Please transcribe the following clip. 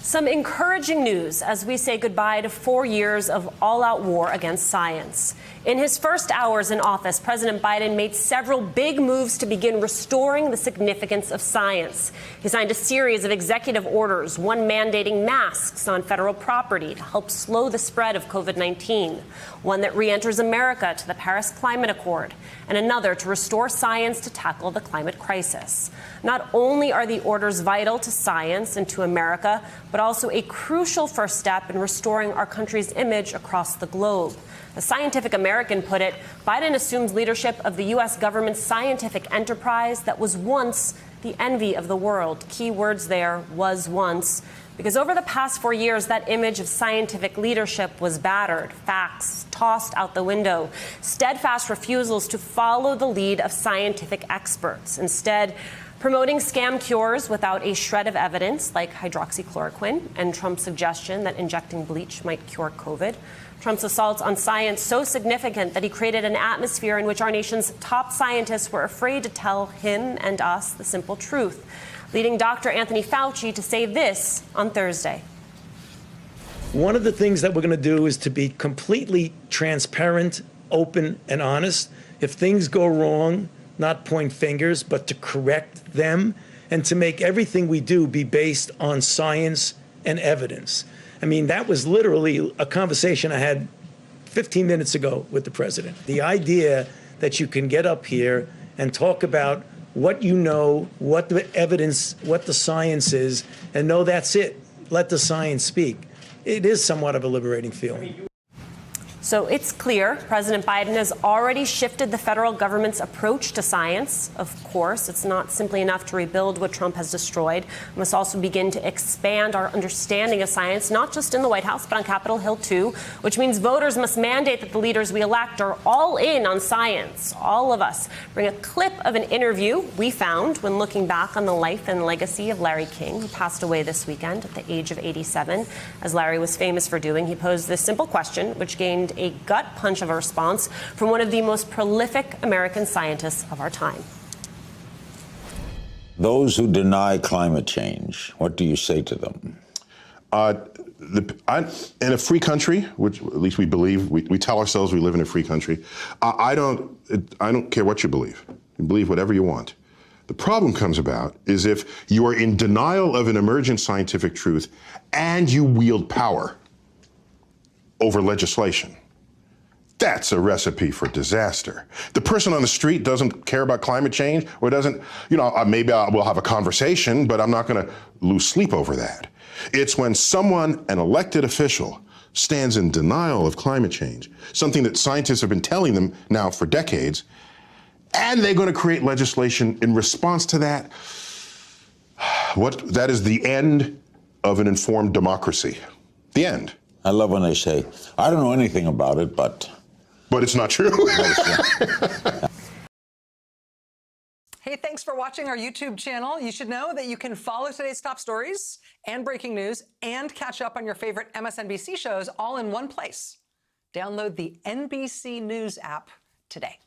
Some encouraging news as we say goodbye to 4 years of all-out war against science. In his first hours in office, President Biden made several big moves to begin restoring the significance of science. He signed a series of executive orders, one mandating masks on federal property to help slow the spread of COVID-19, one that re-enters America to the Paris Climate Accord, and another to restore science to tackle the climate crisis. Not only are the orders vital to science and to America, but also a crucial first step in restoring our country's image across the globe. As Scientific American put it, Biden assumes leadership of the U.S. government's scientific enterprise that was once the envy of the world. Key words there, was once, because over the past 4 years, that image of scientific leadership was battered, facts tossed out the window, steadfast refusals to follow the lead of scientific experts. Instead, promoting scam cures without a shred of evidence, like hydroxychloroquine, and Trump's suggestion that injecting bleach might cure COVID. Trump's assaults on science so significant that he created an atmosphere in which our nation's top scientists were afraid to tell him and us the simple truth, leading Dr. Anthony Fauci to say this on Thursday. One of the things that we're going to do is to be completely transparent, open, and honest. If things go wrong, not point fingers, but to correct them, and to make everything we do be based on science and evidence. I mean, that was literally a conversation I had 15 minutes ago with the president. The idea that you can get up here and talk about what you know, what the evidence, what the science is, and know that's it. Let the science speak. It is somewhat of a liberating feeling. So it's clear President Biden has already shifted the federal government's approach to science. Of course, it's not simply enough to rebuild what Trump has destroyed. We must also begin to expand our understanding of science, not just in the White House, but on Capitol Hill, too, which means voters must mandate that the leaders we elect are all in on science. All of us. Bring a clip of an interview we found when looking back on the life and legacy of Larry King, who passed away this weekend at the age of 87. As Larry was famous for doing, he posed this simple question, which gained a gut punch of a response from one of the most prolific American scientists of our time. Those who deny climate change, what do you say to them? In a free country, which at least we believe, we tell ourselves we live in a free country. I don't care what you believe. You believe whatever you want. The problem comes about is if you are in denial of an emergent scientific truth and you wield power over legislation. That's a recipe for disaster. The person on the street doesn't care about climate change or doesn't, maybe we'll have a conversation, but I'm not going to lose sleep over that. It's when someone, an elected official, stands in denial of climate change, something that scientists have been telling them now for decades, and they're going to create legislation in response to that. That is the end of an informed democracy. The end. I love when they say, I don't know anything about it, but it's not true. Hey, thanks for watching our YouTube channel. You should know that you can follow today's top stories and breaking news and catch up on your favorite MSNBC shows all in one place. Download the NBC News app today.